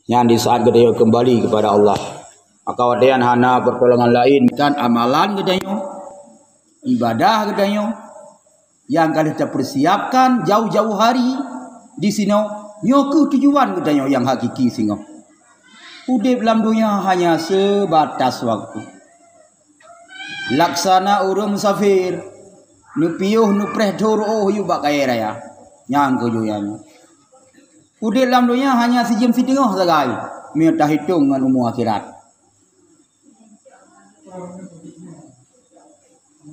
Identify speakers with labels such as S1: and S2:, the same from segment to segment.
S1: yang di saat kita kembali kepada Allah. Maka wadian hana pertolongan lain kan amalan kita ibadah kita yang kali kita persiapkan jauh-jauh hari di sini nyoku tujuan kita yang hakiki singo. Udip dalam dunia hanya sebatas waktu. Laksana urung musafir nu piuh nu preh doro yu bak kaya raya nyang kujuyan. Udip dalam dunia hanya sejam setengah sagai. Minta hitung dengan umur akhirat.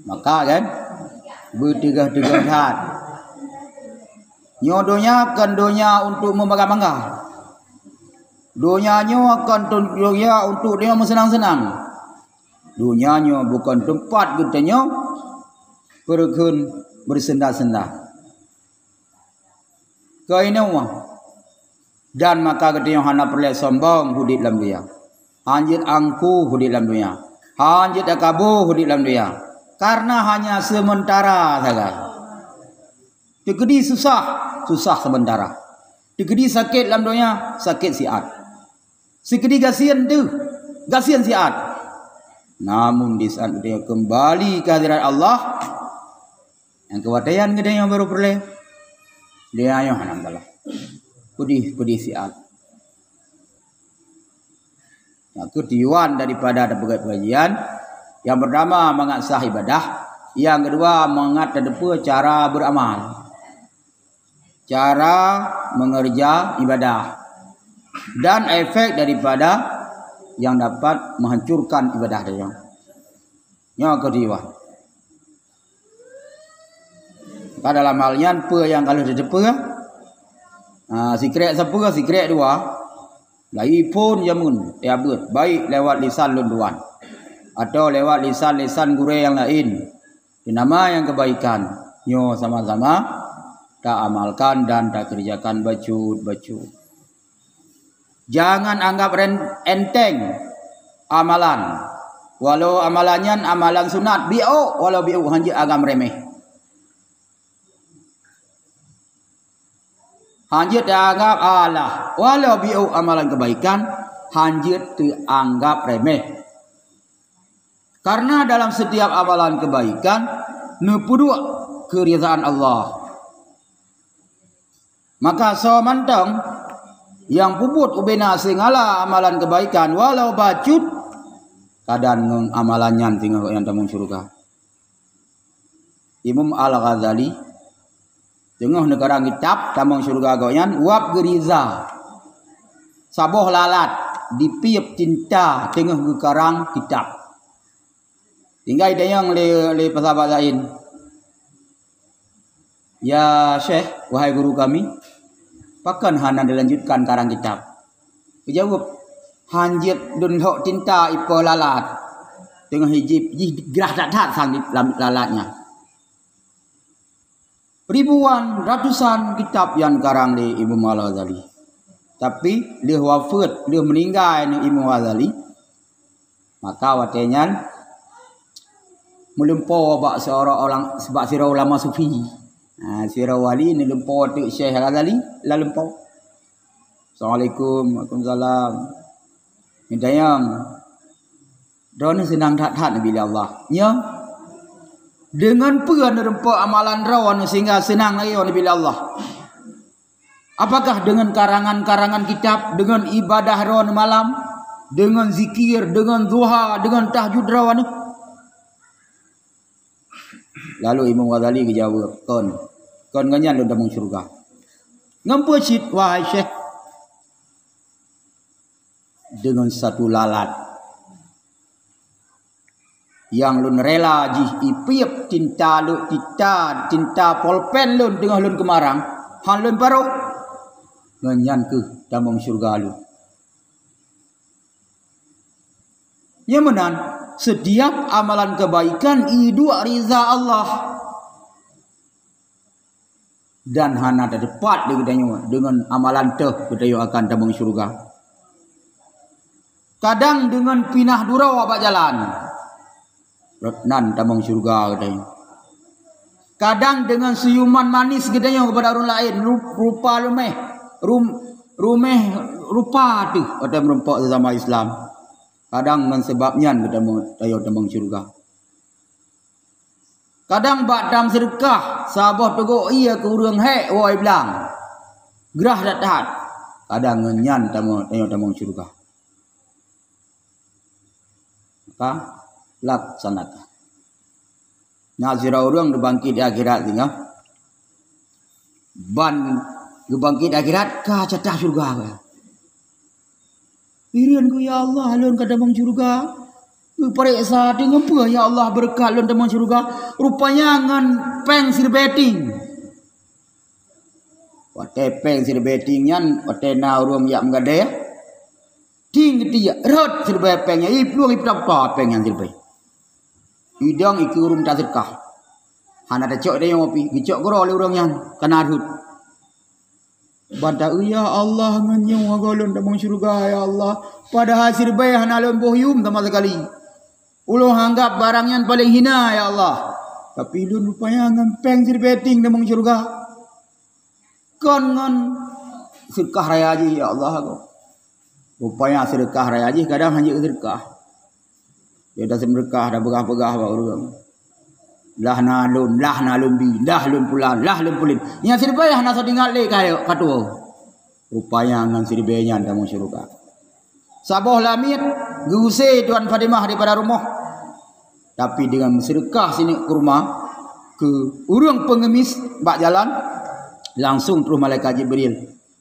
S1: Maka kan bertegah-tegah hat. Nyodonya kan donya untuk membangga-bangga. Donyanya akan dunia untuk dia bersenang-senang. Donyanya bukan tempat kitanya pergi bersenda-senda. Kainau dan maka kita hana perlu sombong hudit dalam dunia. Hanjit angku hudit dalam dunia. Hanjit akabu hudit dalam dunia. Karena hanya sementara saja. Digedi susah sementara. Digedi sakit dalam dunia, sakit siat. Digedi gasian tu, gasian siat. Namun di saat dia kembali ke hadirat Allah, yang kewadayan kita yang baru perlu, dia yang alhamdulillah. Pedih siat. Yang tujuan daripada ada pengajian yang pertama mengasah ibadah, yang kedua mengat depa cara beramal, cara mengerja ibadah, dan efek daripada yang dapat menghancurkan ibadah dia. Yang kedua, pada dalam halnya apa yang kalau depa sikret siapa sikret dua lai pun jamun ya buat baik lewat lisan lunduan atau lewat lisan guru yang lain nama yang kebaikan nyo sama-sama tak amalkan dan tak kerjakan bacut. Jangan anggap enteng amalan, walau amalannya amalan sunat walau hanji agam remeh. Hanjit dianggap Allah, walau biu amalan kebaikan, hanjit dianggap remeh. Karena dalam setiap amalan kebaikan, nepuduk keridhaan Allah. Maka so mantang yang puput ubena singala amalan kebaikan, walau bacut, kadang amalannya tinggal yang tamun surga. Imam Al-Ghazali tengah negara kitab tamang surga goyan wab geriza saboh lalat dipiep cinta tengah gekarang kitab tinggal dia yang le pesahabat lain ya syekh wahai guru kami pakan hana dilanjutkan karang kitab jawab hanjit dun hok cinta ipo lalat tengah hijib gerah dat sang lalatnya. Ribuan, ratusan kitab yang karang di Imam Al-Ghazali. Tapi dia wafat, dia meninggal ni Imam Al-Ghazali. Maka watenya melempo bak seorang sebab sira ulama sufi. Sira wali ni lempo tu Syekh Al-Ghazali, la lempo. Assalamualaikum, waalaikumsalam. Midayang. Don senang dat-dat Nabi Allah. Nya dengan puan rempak amalan rawan sehingga senang ayo Nabi Allah. Apakah dengan karangan-karangan kitab, dengan ibadah rawan malam, dengan zikir, dengan duha, dengan tahajud rawan? Lalu Imam Ghazali jawab, kon ganyan lu dalam surga. Ngampu cit wahai Syekh dengan satu lalat yang lun rela jih ipiep cinta lu cinta polpen lun dengan lun kemarang han lun paru nganyan ke dalam surga lu. Nyamanan setiap amalan kebaikan idu riza Allah dan hana ada depat dengan amalan teh kita akan dalam surga. Kadang dengan pinah durau abak jalan nan tamang surga katanya. Kadang dengan senyuman manis katanya kepada orang lain rupa lumeh rumeh rupa tu ada merempak sesama Islam. Kadang dengan sebabnya ketemu tayo temang syurga. Kadang badam sedekah sabah tegok ia ke urang hek woi bilang. Gerah dak tahat. Kadang ngenyan tayo temang syurga. Maka laksanakan. Nazira orang dibangkit di akhirat tinggal. Ban dibangkit di akhirat ka catah syurga ka. Irian ku ya Allah alun ka damang syurga. Ku periksa dengan apa ya Allah berkat alun damang syurga. Rupanya ngan peng sir betting. Wate peng sir betting nyan wate na urang yak mengade ya. Ting ketia rot sir pengnya ipluang iptap ta peng yang sir be. Idang iku urum tak sedekah. Hana ada cok dia ngopi, gicok goro oleh urang yang kena arhut. Bada ya Allah nganyong agolon damang syurga ya Allah. Pada hasil bae hana lon bohyum sama sekali. Ulo anggap barang yang paling hina ya Allah. Tapi lun rupanya ngempeng sir betting damang syurga. Kon ngan sedekah raya haji ya Allah aku. Rupanya sedekah raya haji kadang hanya sedekah. Dia dah sedekah dah begah-begah bak urang. Lah nalun bi, dah lun pulan, lah lun pulin. Nya sirbayah na sadingal le kayo katuo. Rupanya ngan sirbenya damang syurga. Saboh lamit guse Tuan Fatimah daripada rumah. Tapi dengan sedekah sini ke rumah ke urang pengemis bak jalan langsung terus malaikat Jibril.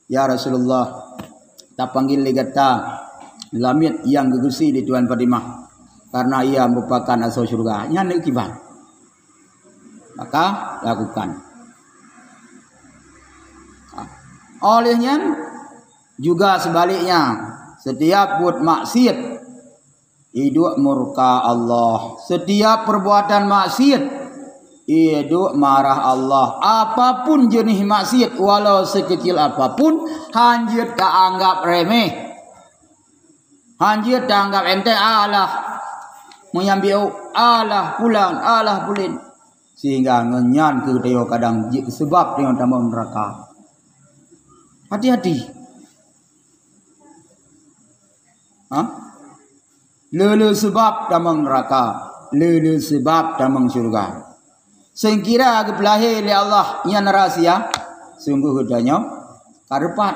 S1: Ya Rasulullah, tak panggil legata lamit yang gegusi di Tuan Fatimah. Karena ia merupakan asal syurga. Nya kiban. Maka lakukan. Olehnya juga sebaliknya, setiap buat maksiat hidup murka Allah. Setiap perbuatan maksiat hidup marah Allah. Apapun jenis maksiat walau sekecil apapun hanjir tak anggap remeh. Hanjir tak anggap enteng Allah. Mengambil Allah pulang, Allah pulin. Sehingga ngenyan ke dia kadang sebab dia tambah neraka. Hati-hati. Lele sebab tambah neraka. Lele sebab tambah syurga. Sengkira ke pelahir oleh Allah yang rahasia. Sungguh hudanya karepat.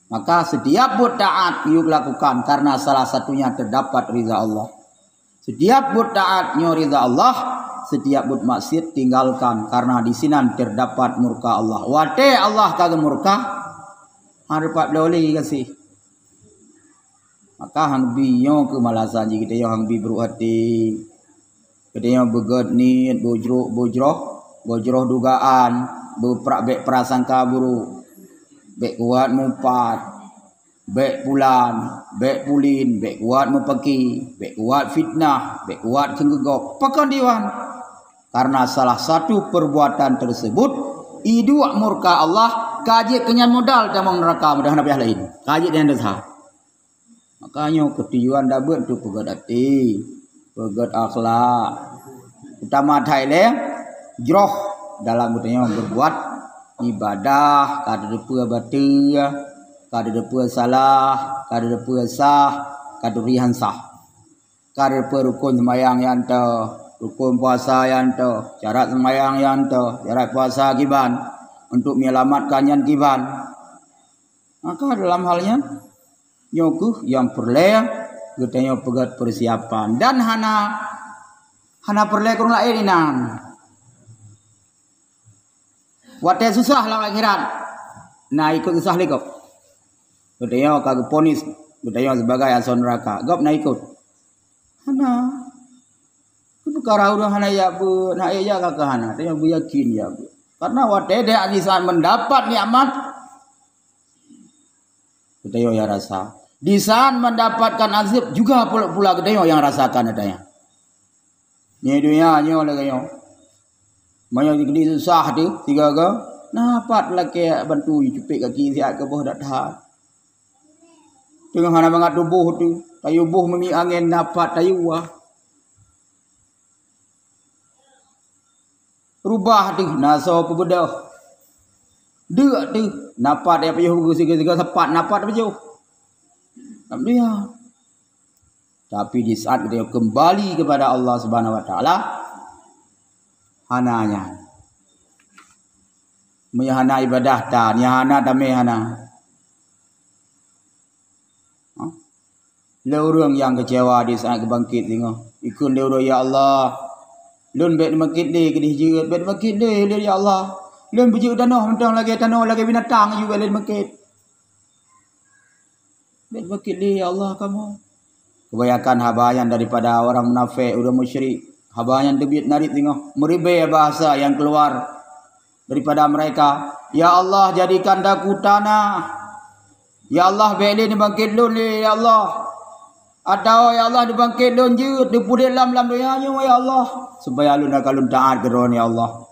S1: Maka setiap buat taat yuk lakukan. Karena salah satunya terdapat ridha Allah. Setiap buat taat nyo ridha Allah, setiap buat maksiat tinggalkan karena di sini terdapat murka Allah. Wate Allah kagak murka, harapat boleh kasih. Maka hang biyo ke malasan kita yang hang bi berhati, kita yang begat ni bojroh dugaan, berperak bek prasangka buruk, bek kuat mumpat. Baik pulan, baik pulin, baik kuat mempeki, baik kuat fitnah, baik kuat kenggegok, pakan diwan. Karena salah satu perbuatan tersebut, idua murka Allah, kaji kenyan modal damang neraka mudah nabi lain. Kaji dengan dosa. Makanya ketujuan dapat tu pegat hati, pegat akhlak. Utama Thailand, jroh dalam bertanya berbuat ibadah, kada depa batu. Kada depa salah, kada depa sah, kada rihan sah. Kada depa rukun sembahyang yang te, rukun puasa yang te, syarat sembahyang yang te, syarat puasa kiban untuk menyelamatkan yang kiban. Maka dalam halnya nyokuh yang perle getanya pegat persiapan dan hana perle kurang lain inan. Wate susah lah akhirat. Nah ikut susah lekop. Gedaya kagak ponis, gedaya sebagai asal neraka. Gap na ikut. Hana. Ku perkara urang hana ya bu, na ya kakak hana, dia bu yakin ya bu. Karena wate dia di saat mendapat nikmat gedaya ya rasa. Di saat mendapatkan azab juga pula gedaya yang rasakan adanya. Ni dunia ni oleh gayo. Maya gede susah tu, tiga ga. Napat laki bantu cepik kaki siat ke bawah dak tahan. Tengah hana bangat tubuh tu, tayu buh memi angin dapat tayu wah. Rubah tu naso pebedah. Deuk tu Napat dia payuh segala sepat napat payuh. Alhamdulillah. Tapi di saat dia kembali kepada Allah Subhanahu wa taala, hananya. Hana ibadah ta, ni hana tamai hana. Le orang yang kecewa di saat kebangkit tengok. Ikut dia orang ya Allah. Lun bet bangkit dia ke dia bet bangkit dia ya Allah. Lun bujur tanah mentang lagi binatang juga lun bangkit. Bet bangkit dia ya Allah kamu. Kebanyakan habayan daripada orang munafik, orang musyrik, habayan debit narik tengok. Meribai bahasa yang keluar daripada mereka. Ya Allah jadikan daku tanah. Ya Allah beli ni bangkit lun ya Allah. Atau ya Allah dibangkit lun je, dipudih lam dunia ya Allah. Supaya lun akan taat keron ya Allah.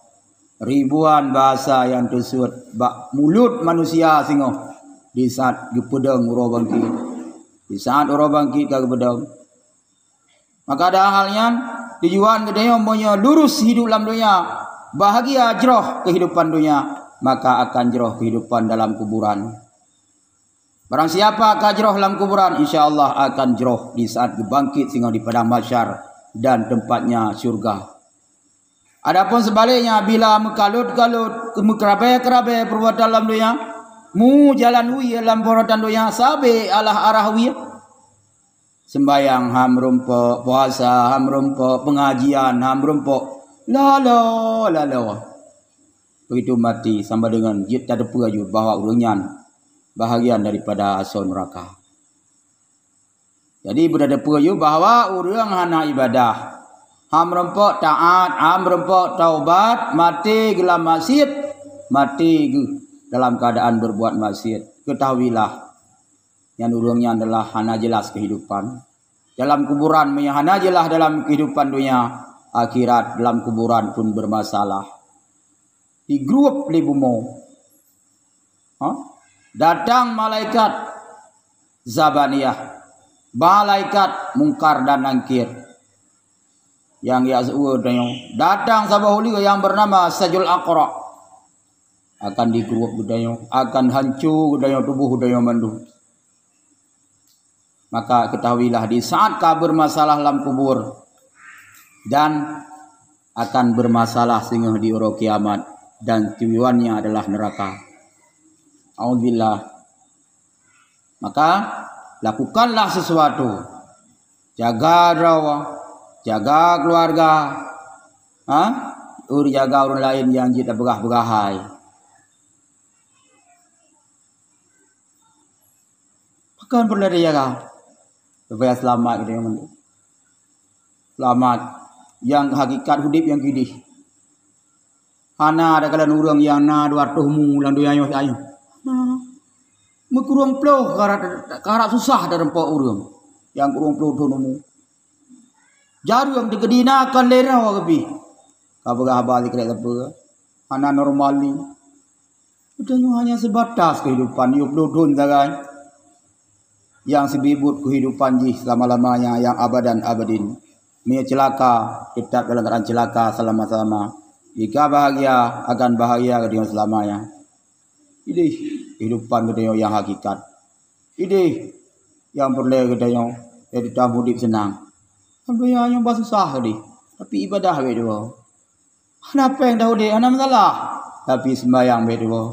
S1: Ribuan bahasa yang tersebut mulut manusia singo di saat gepedang uro bangkit. Di saat uro bangkit ke gepedang. Maka ada halnya tujuan kedaya punya lurus hidup dalam dunia, bahagia jroh kehidupan dunia, maka akan jroh kehidupan dalam kuburan. Barang siapa akan jroh dalam kuburan, insya-Allah akan jroh di saat bangkit sehingga di padang mahsyar dan tempatnya syurga. Adapun sebaliknya bila mekalut-kalut, mekerabai-kerabai perbuatan dalam dunia, mu jalan wi dalam perbuatan dunia, sabe alah arah wi. Sembayang ham rumpok, puasa ham rumpok, pengajian ham rumpok. Lalo. Begitu mati sama dengan jit tak ada peraju bahawa urunyan bahagian daripada asal neraka. Jadi berada perju bahawa orang hana ibadah, ham rempok taat, ham rempok taubat, mati dalam maksiat, mati dalam keadaan berbuat maksiat. Ketahuilah yang urangnya adalah hana jelas kehidupan. Dalam kuburan hana jelas dalam kehidupan dunia, akhirat dalam kuburan pun bermasalah. Di grup libumo. Datang malaikat Zabaniyah, malaikat mungkar dan nangkir yang datang sabahuli yang bernama Sajul Aqra, akan digrup budaya, akan hancur budaya tubuh budaya mandu. Maka ketahuilah di saat kau bermasalah dalam kubur dan akan bermasalah sehingga di hari kiamat dan tujuannya adalah neraka. Alhamdulillah. Maka lakukanlah sesuatu. Jaga rawa, jaga keluarga. Jaga orang lain yang kita begah-begahai. Bahkan perlu dijaga supaya selamat gitu yang selamat yang hakikat hidup yang kidih. Hana ada kalian orang yang na 200 lan dunia ayo. Mekurung ploh karat susah dalam pok urang yang kurung ploh donomu jarum digedina akan lera wabi kabeh balik rek apa ana normal ni udahnya hanya sebatas kehidupan yuk dodon sagai yang sebibut kehidupan jih selama-lamanya yang abadan abadin me celaka tetap dalam keadaan celaka selama-lama jika bahagia akan bahagia dengan selamanya. Ini kehidupan kita yang hakikat. Ini yang perlu kita yang jadi tamu hidup senang. Sampai yang susah tadi. Tapi ibadah berdua. Kenapa yang tahu dia? Anak masalah. Tapi sembahyang berdua.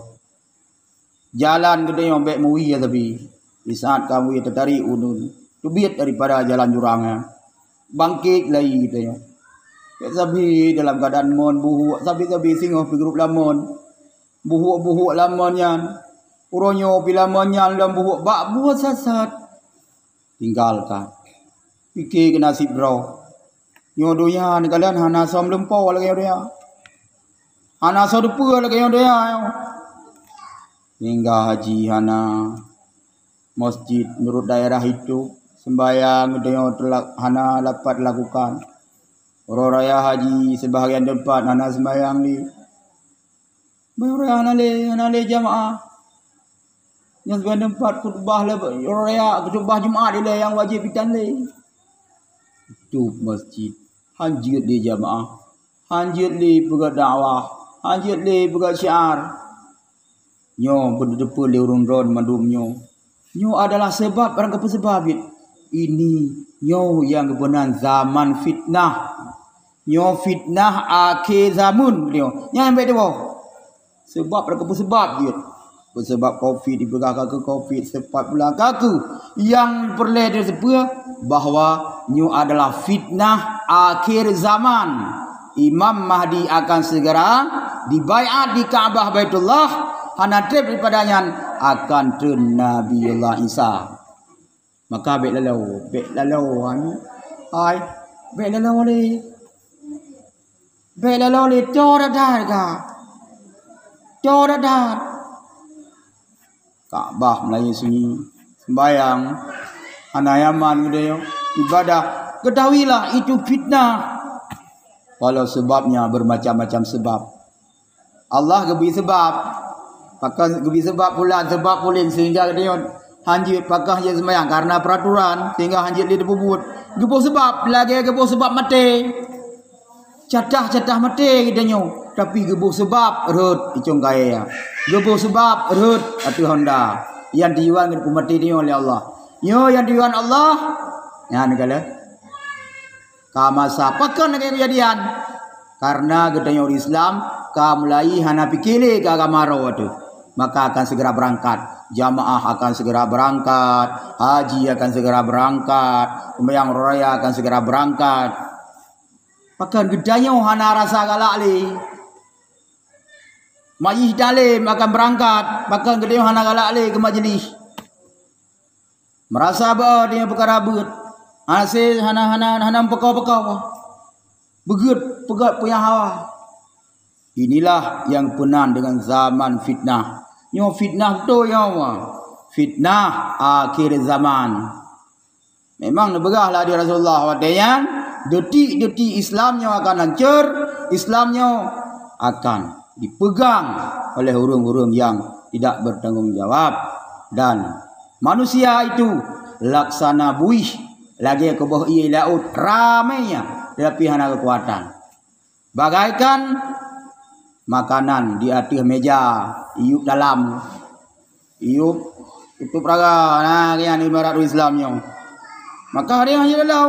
S1: Jalan kita yang baik muwi ya tapi di saat kamu yang tertarik unun, tubit daripada jalan jurangnya. Bangkit lagi kita yang. Sabi dalam keadaan mon buhu, sabi singoh grup lamon. Buhuk lamonnya, uronyo pilamonnya dalam buhuk bak buat sasat, tinggalkan. Fikir ke nasib bro. Nyodonya kalian hana som lempau lagi dia, hana som depa lagi dia. Hingga haji hana masjid menurut daerah itu sembahyang dia telah hana dapat lakukan. Orang raya haji sebahagian tempat hana sembahyang ni. Bayar anale jamaah. Yang sebagian tempat khutbah le raya khutbah Jumaat dia yang wajib pitan le. Itu masjid. Hanjut di jamaah. Hanjut di pegat dakwah. Hanjut di pegat syiar. Nyo berdepa le urung ron mandum nyo. Nyo adalah sebab orang apa sebab ini nyo yang kebenaran zaman fitnah. Nyo fitnah akhir zaman dia. Yang baik dia. Sebab orang apa sebab dia. Sebab Covid dibegah ke Covid sebab pula kaku yang perlu dia sebut bahawa nyo adalah fitnah akhir zaman. Imam Mahdi akan segera dibaiat di Kaabah Baitullah. Hanatib daripadanya akan ke Nabiullah Isa. Maka baik lalau ai baik lalau le coradat ka coradat Kaabah Melayu sunyi sembayang anayaman gede ibadah, ketahuilah itu fitnah. Walau sebabnya bermacam-macam sebab. Allah gebi sebab, pakai gebi sebab pula sebab pulin sehingga dia hanjit pakai je sembahyang karena peraturan sehingga hanjit dia dibubut. Gebu sebab lagi gebu sebab mati. Catah mati kita nyo, tapi gebu sebab rut icung kaya. Gebu sebab rut atu Honda yang diwan dengan mati dia oleh Allah. Yo yang diwan Allah. Ya negala. Kamasa pakan dengan kejadian. Karena gedanya orang Islam ka mulai hana pikir ke agama rawat, maka akan segera berangkat. Jamaah akan segera berangkat, haji akan segera berangkat, sembahyang raya akan segera berangkat. Pakan gedanya hana rasa galak li. Majlis dalim akan berangkat, pakan gedanya hana galak li ke majlis. Merasa bah dia perkara beut. Hasil hana pekau-pekau. Begut pegat punya hawa. Inilah yang penan dengan zaman fitnah. Nyo fitnah tu yang fitnah akhir zaman. Memang nebegahlah di Rasulullah wadanya detik-detik Islamnya akan hancur, Islamnya akan dipegang oleh hurung-hurung yang tidak bertanggungjawab, dan manusia itu laksana buih lagi ke bawah ia laut ramainya tetapi hana kekuatan. Bagaikan makanan di atas meja, iup dalam, iup itu peraga, nah yang ibarat Islamnya. Maka dia hanya lelah,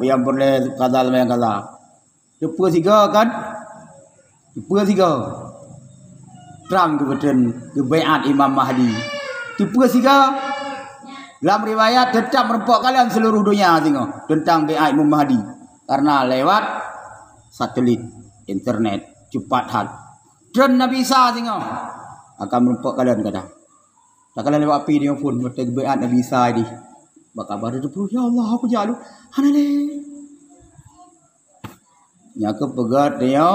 S1: yang boleh kata yang kata. Depa tiga kan, depa tiga. Trump kebetulan kebaiat Imam Mahdi. Depa tiga. Dalam riwayat tetap merempok kalian seluruh dunia tengok tentang baiat Imam Mahdi. Karena lewat satelit internet cepat hal. Dan Nabi Isa tengok akan merempok kalian kata. Tak kalian lewat api dia pun mata baiat Nabi Isa ni. Bakal baru tu ya Allah aku jalu. Hanale. Nya ke pegat dia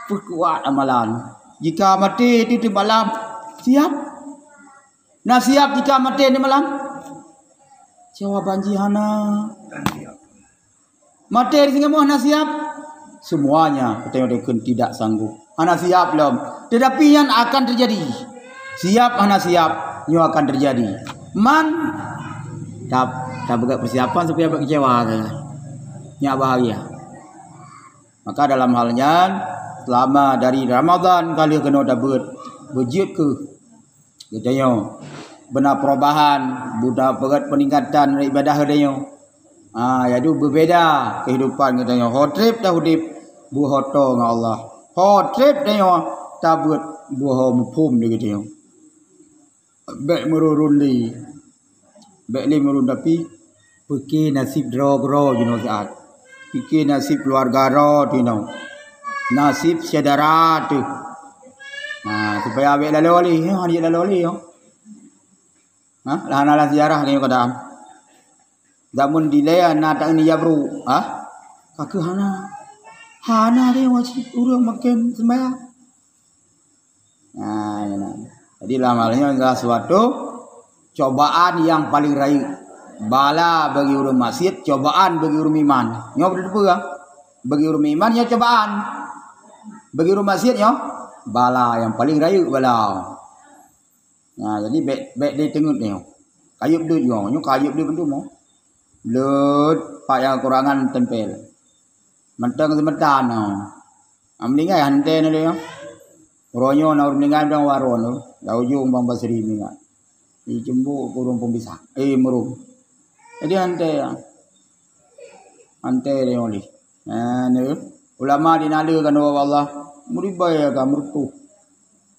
S1: perkuat amalan. Jika mati di malam siap. Nah siap jika mati di malam. Jawaban jihana. Mati di sini mohon siap. Semuanya kita tidak sanggup. Hana siap belum. Tetapi yang akan terjadi. Siap hana siap. Yang akan terjadi. Man tak buat persiapan supaya berkecewa. Nyak bahagia. Maka dalam halnya selama dari Ramadan kali kena dapat berjid ke katanya benar perubahan budak berat peningkatan ibadah katanya. Jadi berbeza kehidupan katanya. Hotrip dah hudip bu hoto dengan Allah. Hotrip katanya tak buat buah mupum dia katanya. Baik merurun li. Baik li merurun tapi fikir nasib draw you know saat. Fikir nasib keluarga ro you know. Nasib saudara tu. Supaya ambil lalu wali, hari lalu wali yo. Lah ziarah ni kata. Zamun dilaya na tak ni jabru, Kaki hana dia wajib urang makan sembahyang. Jadi lamalnya adalah suatu cobaan yang paling rayu. Bala bagi urang masjid, cobaan bagi urang iman. Nyo betul bagi urang iman ya cobaan. Bagi urang masjid nyo bala yang paling rayu bala. Jadi baik dia tengok ni. Kayup dia juga. Nyo kayup dia bentuk mo. Lut pak yang kurangan tempel. Mentang semetan. Meninggal hantai ni dia. Ronyo na meninggal dang waron tu. Da ujung bang Basri meninggal. Di jembu kurung pembisa. Merung. Jadi hantai ya. Hantai dia oli. Ni ulama dinalakan Allah muribai ka murtu.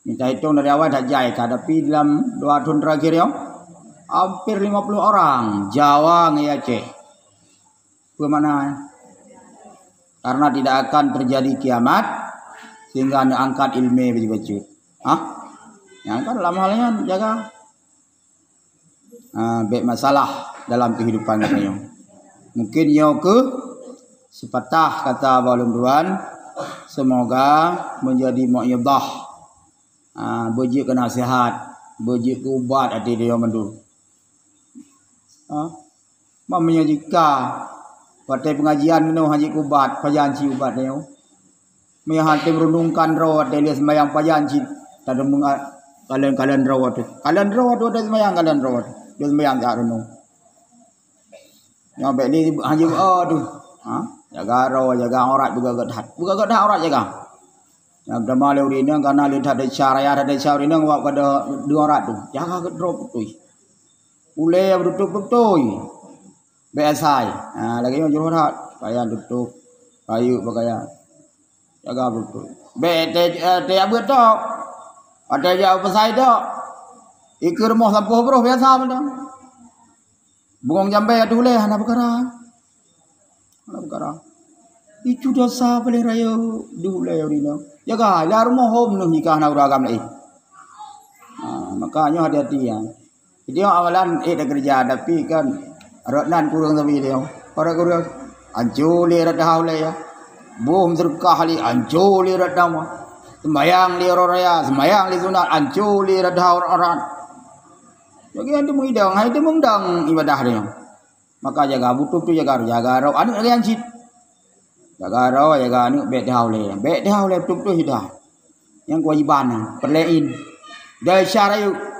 S1: Minta hitung dari awal dah jai ka tapi dalam 2 tahun terakhir ya hampir 50 orang Jawa ngi Aceh. Bagaimana? Karena tidak akan terjadi kiamat sehingga anda angkat ilmu begitu. Yang kan dalam halnya jaga baik masalah dalam kehidupan kita. Mungkin yo ke sepatah kata balunduan semoga menjadi mu'ibah. Beji ke nasihat, beji ke ubat hati dia mendu. Mamanya jika pada pengajian ni haji kubat, pajanci ubat dia. Mehati merundungkan rawat dia sembahyang pajanci. Tak ada kalian rawat tu. Kalian rawat tu ada sembahyang kalian rawat. Dia sembahyang tak renung. Yang baik ni haji tu. Jaga rawat, jaga aurat buka gadah. Buka gadah aurat jaga. Yang drama leuri ni karena lihat ada cara ada cara ni buat pada 2 aurat tu. Jaga gadah tu. Ulai betul-betul. Biasai. Lagi yang juru hat. Pakaian tutup. Kayu pakaian. Jaga betul. Te abut tak. Ada jauh pesai tak. Ikut rumah sampuh bro. Biasa benda. Bungong jambai ada ulai. Anak perkara. Anak perkara. Itu dosa boleh raya. Diulai hari ni. Jaga. Lah rumah home ni. Nikah nak beragam lagi. Makanya hati-hati ya. Jadi awalan dah kerja. Tapi kan. Ratnan kurang tapi dia. Para kurang anculi radah oleh ya. Bom serkah li anculi radah mah. Sembayang li raya, sembayang li sunat anculi radah orang. Jadi anda mengidang, anda mengundang ibadah dia. Maka jaga butuh tu jaga roh. Anu lagi ancit. Jaga roh, jaga anu bet dah oleh. Bet dah oleh tu hidah. Yang kewajiban perlein. Dari syara yuk.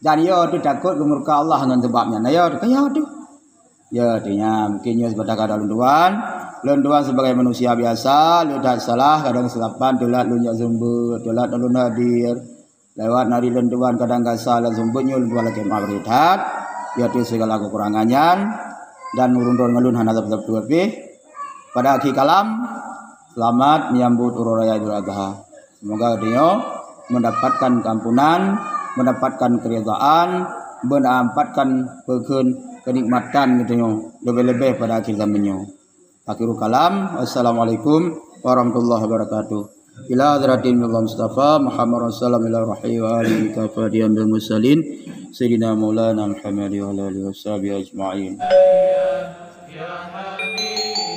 S1: Dan ya tu takut kemurka Allah dengan sebabnya. Nah ya tu kaya tu. Ya artinya mungkin ya sebagai kadang lunduan sebagai manusia biasa, ludah salah kadang selapan tulat lunyak zumbu, tulat ulun hadir. Lewat nari lunduan kadang gak salah zumbunya lunduan lagi maberitat. Ya tu segala kekurangannya dan urun-urun ngelun hana sebab tu pada akhir kalam selamat menyambut Urul Raya Idul Adha. Semoga dia mendapatkan kampunan, mendapatkan keridhaan, mendapatkan kenikmatan gitu lebih-lebih pada akhir zamannya. Akhirul kalam. Wassalamualaikum warahmatullahi wabarakatuh. Ila hadratin Allah Mustafa Muhammad Rasulullah wa alihi kafadiyan bil mursalin Sayyidina Maulana Muhammad wa alihi washabihi ajma'in. Ya Habib